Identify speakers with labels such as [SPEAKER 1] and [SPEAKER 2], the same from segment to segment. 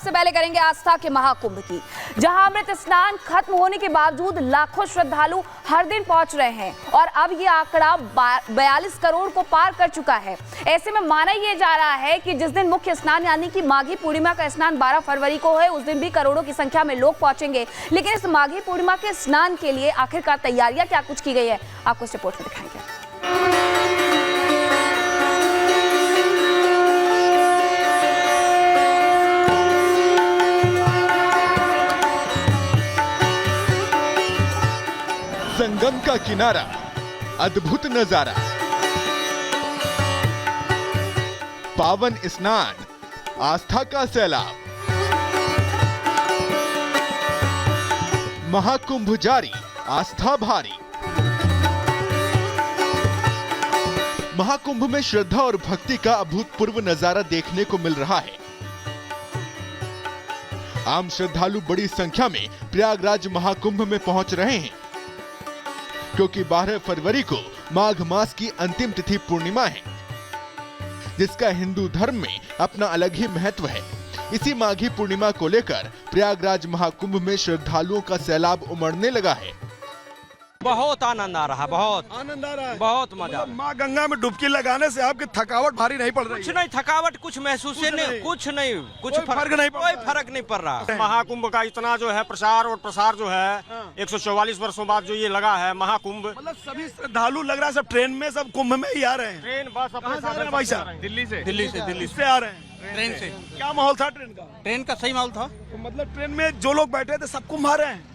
[SPEAKER 1] सबसे पहले करेंगे आस्था के महाकुंभ की, जहां अमृत स्नान खत्म होने के बावजूद लाखों श्रद्धालु हर दिन पहुंच रहे हैं और अब ये आंकड़ा 42 करोड़ को पार कर चुका है। ऐसे में माना यह जा रहा है कि जिस दिन मुख्य स्नान यानी कि माघी पूर्णिमा का स्नान 12 फरवरी को है, उस दिन भी करोड़ों की संख्या में लोग पहुंचेंगे। लेकिन इस माघी पूर्णिमा के स्नान के लिए आखिरकार तैयारियां क्या कुछ की गई है, आपको इस रिपोर्ट में दिखाएंगे।
[SPEAKER 2] संगम का किनारा, अद्भुत नजारा, पावन स्नान, आस्था का सैलाब, महाकुंभ जारी, आस्था भारी। महाकुंभ में श्रद्धा और भक्ति का अभूतपूर्व नजारा देखने को मिल रहा है। आम श्रद्धालु बड़ी संख्या में प्रयागराज महाकुंभ में पहुंच रहे हैं, क्योंकि 12 फरवरी को माघ मास की अंतिम तिथि पूर्णिमा है, जिसका हिंदू धर्म में अपना अलग ही महत्व है। इसी माघी पूर्णिमा को लेकर प्रयागराज महाकुंभ में श्रद्धालुओं का सैलाब उमड़ने लगा है।
[SPEAKER 3] बहुत आनंद आ रहा है, बहुत
[SPEAKER 4] आनंद आ रहा है,
[SPEAKER 3] बहुत मजा।
[SPEAKER 4] माँ गंगा में डुबकी लगाने से आपकी थकावट भारी नहीं पड़ रही?
[SPEAKER 3] कुछ नहीं, थकावट कुछ महसूस नहीं, कुछ नहीं, कुछ फर्क नहीं पड़ रहा।
[SPEAKER 5] महाकुंभ का इतना जो है प्रचार और प्रसार जो है 144 वर्षों बाद जो ये लगा है महाकुंभ,
[SPEAKER 4] मतलब सभी श्रद्धालु लग रहा है सब ट्रेन में, सब कुंभ में ही आ रहे हैं।
[SPEAKER 5] ट्रेन बस अपने साधन
[SPEAKER 4] भाई साहब
[SPEAKER 5] दिल्ली
[SPEAKER 4] से आ रहे हैं।
[SPEAKER 6] ट्रेन से।
[SPEAKER 4] क्या माहौल था ट्रेन का?
[SPEAKER 6] ट्रेन का सही माहौल था।
[SPEAKER 4] तो मतलब ट्रेन में जो लोग बैठे थे सब कुंभ आ रहे हैं?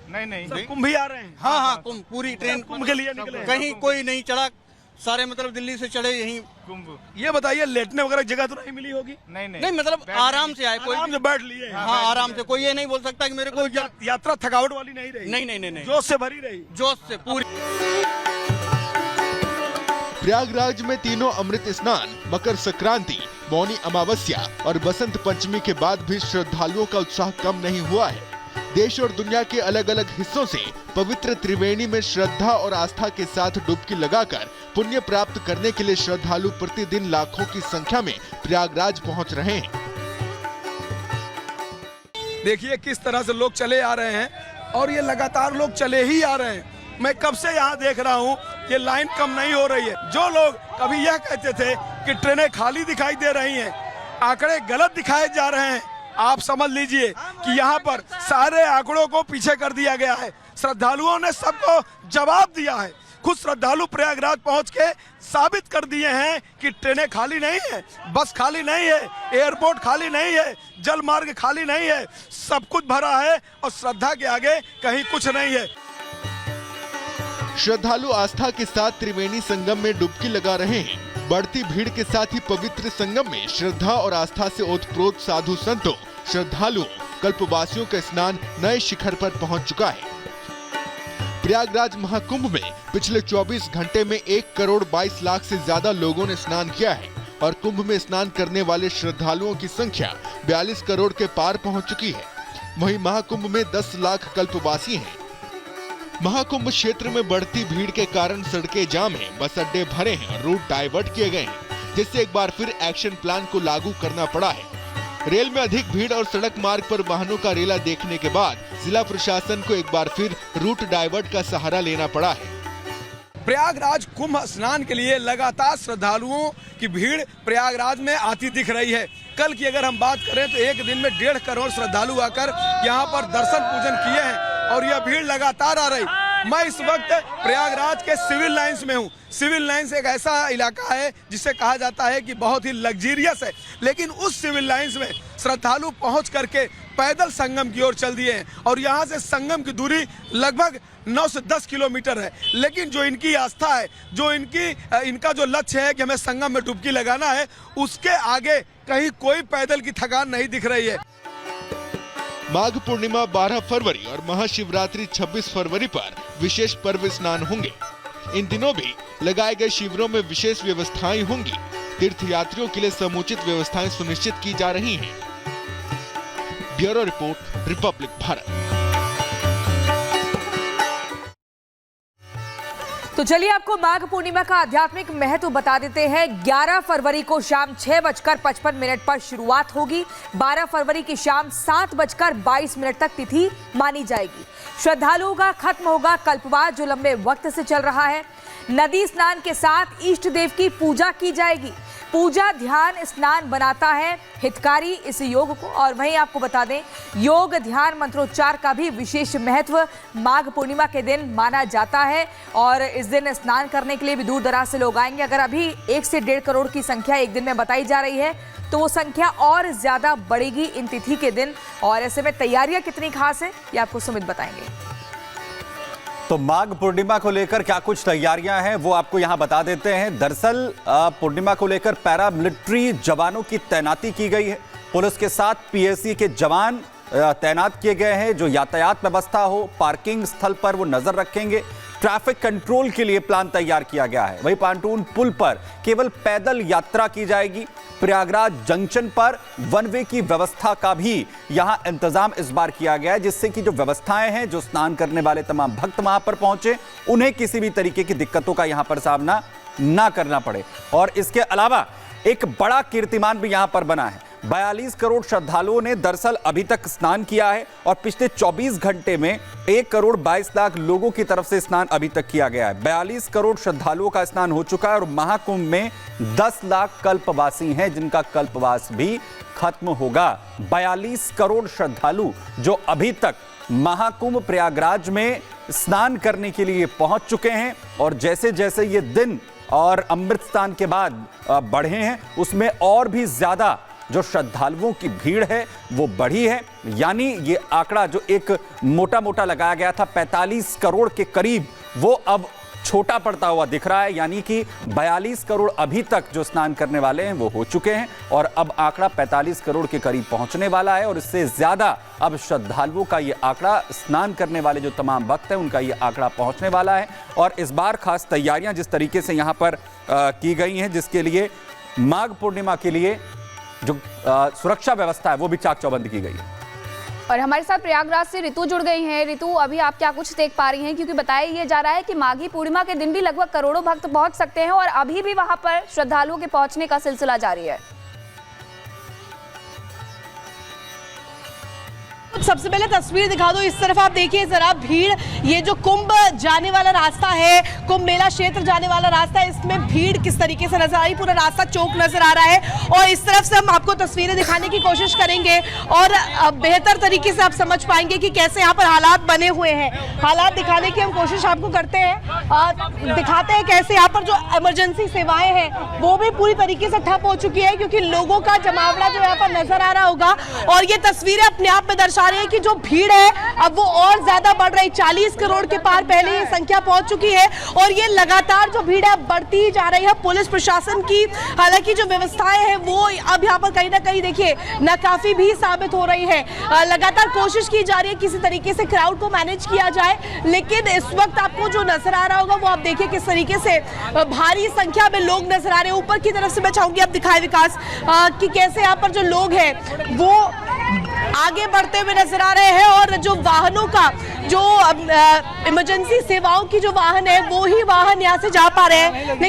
[SPEAKER 5] नहीं
[SPEAKER 4] सब कुंभ ही आ रहे हैं?
[SPEAKER 6] हाँ, कुंभ, पूरी ट्रेन
[SPEAKER 4] कुंभ के लिए निकले हैं।
[SPEAKER 6] कहीं कोई नहीं चढ़ा, सारे मतलब दिल्ली से चढ़े यहीं
[SPEAKER 5] कुंभ।
[SPEAKER 4] ये बताइए लेटने वगैरह जगह तो नहीं मिली होगी?
[SPEAKER 6] नहीं मतलब आराम से आए, कोई
[SPEAKER 4] आराम से बैठ लिए?
[SPEAKER 6] हाँ, आराम से। कोई ये नहीं बोल सकता कि मेरे को
[SPEAKER 4] यात्रा थकावट वाली नहीं रही?
[SPEAKER 6] नहीं,
[SPEAKER 4] जोश से भरी रही?
[SPEAKER 6] जोश से पूरी।
[SPEAKER 2] प्रयागराज में तीनों अमृत स्नान, मकर संक्रांति, मौनी अमावस्या और बसंत पंचमी के बाद भी श्रद्धालुओं का उत्साह कम नहीं हुआ है। देश और दुनिया के अलग अलग हिस्सों से पवित्र त्रिवेणी में श्रद्धा और आस्था के साथ डुबकी लगाकर पुण्य प्राप्त करने के लिए श्रद्धालु प्रतिदिन लाखों की संख्या में प्रयागराज पहुंच रहे हैं।
[SPEAKER 4] देखिए किस तरह से लोग चले आ रहे हैं और ये लगातार लोग चले ही आ रहे हैं। मैं कब से यहाँ देख रहा हूँ, ये लाइन कम नहीं हो रही है। जो लोग कभी यह कहते थे कि ट्रेनें खाली दिखाई दे रही हैं, आंकड़े गलत दिखाए जा रहे हैं। आप समझ लीजिए कि यहाँ पर सारे आंकड़ों को पीछे कर दिया गया है। श्रद्धालुओं ने सबको जवाब दिया है। खुद श्रद्धालु प्रयागराज पहुँच के साबित कर दिए हैं कि ट्रेनें खाली नहीं है, बस खाली नहीं है, एयरपोर्ट खाली नहीं है, जल मार्ग खाली नहीं है, सब कुछ भरा है और श्रद्धा के आगे कहीं कुछ नहीं है।
[SPEAKER 2] श्रद्धालु आस्था के साथ त्रिवेणी संगम में डुबकी लगा रहे हैं। बढ़ती भीड़ के साथ ही पवित्र संगम में श्रद्धा और आस्था से ओतप्रोत साधु संतों, श्रद्धालुओं, कल्पवासियों का स्नान नए शिखर पर पहुंच चुका है। प्रयागराज महाकुंभ में पिछले 24 घंटे में 1 करोड़ 22 लाख से ज्यादा लोगों ने स्नान किया है और कुंभ में स्नान करने वाले श्रद्धालुओं की संख्या 42 करोड़ के पार पहुंच चुकी है। वहीं महाकुंभ में 10 लाख कल्पवासी हैं। महाकुंभ क्षेत्र में बढ़ती भीड़ के कारण सड़कें जाम हैं, बस अड्डे भरे हैं और रूट डाइवर्ट किए गए हैं, जिससे एक बार फिर एक्शन प्लान को लागू करना पड़ा है। रेल में अधिक भीड़ और सड़क मार्ग पर वाहनों का रेला देखने के बाद जिला प्रशासन को एक बार फिर रूट डाइवर्ट का सहारा लेना पड़ा है।
[SPEAKER 4] प्रयागराज कुंभ स्नान के लिए लगातार श्रद्धालुओं की भीड़ प्रयागराज में आती दिख रही है। कल की अगर हम बात करें तो एक दिन में 1.5 करोड़ श्रद्धालु आकर यहाँ पर दर्शन पूजन किए हैं और यह भीड़ लगातार आ रही। मैं इस वक्त प्रयागराज के सिविल लाइंस में हूँ। सिविल लाइंस एक ऐसा इलाका है जिसे कहा जाता है कि बहुत ही लग्जीरियस है, लेकिन उस सिविल लाइंस में श्रद्धालु पहुँच करके पैदल संगम की ओर चल दिए हैं और यहाँ से संगम की दूरी लगभग 9 से 10 किलोमीटर है। लेकिन जो इनकी आस्था है, जो इनका जो लक्ष्य है कि हमें संगम में डुबकी लगाना है, उसके आगे कहीं कोई पैदल की थकान नहीं दिख रही है।
[SPEAKER 2] माघ पूर्णिमा 12 फरवरी और महाशिवरात्रि 26 फरवरी पर विशेष पर्व स्नान होंगे। इन दिनों भी लगाए गए शिविरों में विशेष व्यवस्थाएं होंगी। तीर्थ यात्रियों के लिए समुचित व्यवस्थाएं सुनिश्चित की जा रही हैं। Bureau report, Republic Bharat.
[SPEAKER 7] तो चलिए आपको माघ पूर्णिमा का आध्यात्मिक महत्व बता देते हैं। 11 फरवरी को शाम 6:55 पर शुरुआत होगी। 12 फरवरी की शाम 7:22 तक तिथि मानी जाएगी। श्रद्धालुओं का खत्म होगा कल्पवास जो लंबे वक्त से चल रहा है। नदी स्नान के साथ इष्ट देव की पूजा की जाएगी। पूजा ध्यान स्नान बनाता है हितकारी इस योग को। और वहीं आपको बता दें, योग ध्यान मंत्रोच्चार का भी विशेष महत्व माघ पूर्णिमा के दिन माना जाता है। और इस दिन स्नान करने के लिए भी दूर दराज से लोग आएंगे। अगर अभी 1 से 1.5 करोड़ की संख्या एक दिन में बताई जा रही है तो वो संख्या और ज्यादा बढ़ेगी इन तिथि के दिन। और ऐसे में तैयारियां कितनी खास है ये आपको सुमित बताएंगे।
[SPEAKER 8] तो माघ पूर्णिमा को लेकर क्या कुछ तैयारियां हैं वो आपको यहां बता देते हैं। दरअसल पूर्णिमा को लेकर पैरामिलिट्री जवानों की तैनाती की गई है। पुलिस के साथ पीएसी के जवान तैनात किए गए हैं जो यातायात व्यवस्था हो, पार्किंग स्थल पर वो नजर रखेंगे। ट्रैफिक कंट्रोल के लिए प्लान तैयार किया गया है। वहीं पांटून पुल पर केवल पैदल यात्रा की जाएगी। प्रयागराज जंक्शन पर वन वे की व्यवस्था का भी यहां इंतजाम इस बार किया गया है, जिससे कि जो व्यवस्थाएं हैं, जो स्नान करने वाले तमाम भक्त वहां पर पहुंचे, उन्हें किसी भी तरीके की दिक्कतों का यहां पर सामना ना करना पड़े। और इसके अलावा एक बड़ा कीर्तिमान भी यहां पर बना है। 42 करोड़ श्रद्धालुओं ने दरअसल अभी तक स्नान किया है और पिछले 24 घंटे में 1 करोड़ 22 लाख लोगों की तरफ से स्नान अभी तक किया गया है। 42 करोड़ श्रद्धालुओं का स्नान हो चुका है और महाकुंभ में 10 लाख कल्पवासी हैं जिनका कल्पवास भी खत्म होगा। 42 करोड़ श्रद्धालु जो अभी तक महाकुंभ प्रयागराज में स्नान करने के लिए पहुंच चुके हैं। और जैसे जैसे ये दिन और अमृत स्नान के बाद बढ़े हैं, उसमें और भी ज्यादा जो श्रद्धालुओं की भीड़ है वो बढ़ी है। यानी ये आंकड़ा जो एक मोटा मोटा लगाया गया था 45 करोड़ के करीब, वो अब छोटा पड़ता हुआ दिख रहा है। यानी कि 42 करोड़ अभी तक जो स्नान करने वाले हैं वो हो चुके हैं और अब आंकड़ा 45 करोड़ के करीब पहुंचने वाला है। और इससे ज्यादा अब श्रद्धालुओं का ये आंकड़ा, स्नान करने वाले जो तमाम भक्त हैं उनका ये आंकड़ा पहुंचने वाला है। और इस बार खास तैयारियां जिस तरीके से यहां पर की गई हैं, जिसके लिए माघ पूर्णिमा के लिए जो सुरक्षा व्यवस्था है वो भी चाक चौबंद की गई है।
[SPEAKER 1] और हमारे साथ प्रयागराज से ऋतु जुड़ गई हैं। ऋतु, अभी आप क्या कुछ देख पा रही हैं, क्योंकि बताया ये जा रहा है कि माघी पूर्णिमा के दिन भी लगभग करोड़ों भक्त पहुंच सकते हैं और अभी भी वहां पर श्रद्धालुओं के पहुंचने का सिलसिला जारी है।
[SPEAKER 9] सबसे पहले तस्वीर दिखा दो, इस तरफ आप देखिए जरा भीड़। ये जो कुंभ जाने वाला रास्ता है, कुंभ मेला क्षेत्र जाने वाला रास्ता है, इसमें भीड़ किस तरीके से नजर आ रही, पूरा रास्ता चौक नजर आ रहा है। और इस तरफ से हम आपको तस्वीरें दिखाने की कोशिश करेंगे और बेहतर तरीके से आप समझ पाएंगे कि कैसे यहाँ पर हालात बने हुए हैं। हालात दिखाने की हम कोशिश आपको करते हैं, दिखाते हैं कैसे यहाँ पर जो इमरजेंसी सेवाएं हैं वो भी पूरी तरीके से ठप हो चुकी है, क्योंकि लोगों का जमावड़ा जो यहाँ पर नजर आ रहा होगा। और ये तस्वीरें अपने आप में दर्शा रही है कि जो भीड़ है अब वो और ज्यादा बढ़ रही। 40 करोड़ के पार पहले ये संख्या पहुंच चुकी है और ये लगातार जो भीड़ है बढ़ती ही जा रही है। पुलिस प्रशासन की हालांकि जो व्यवस्थाएं हैं वो अब यहाँ पर कहीं ना कहीं देखिए नाकाफी भी साबित हो रही है। लगातार कोशिश की जा रही है किसी तरीके से क्राउड को मैनेज किया जाए, लेकिन इस वक्त आपको जो नजर आ रहा होगा वो आप देखिए किस तरीके से भारी संख्या में लोग नजर आ रहे हैं। ऊपर की तरफ से मैं चाहूंगी आप दिखाए विकास कि कैसे यहाँ पर जो लोग हैं वो आगे बढ़ते हुए नजर आ रहे हैं और जो वाहनों का जो इमरजेंसी सेवाओं की जो वाहन है वो ही वाहन यहाँ से जा पा रहे हैं।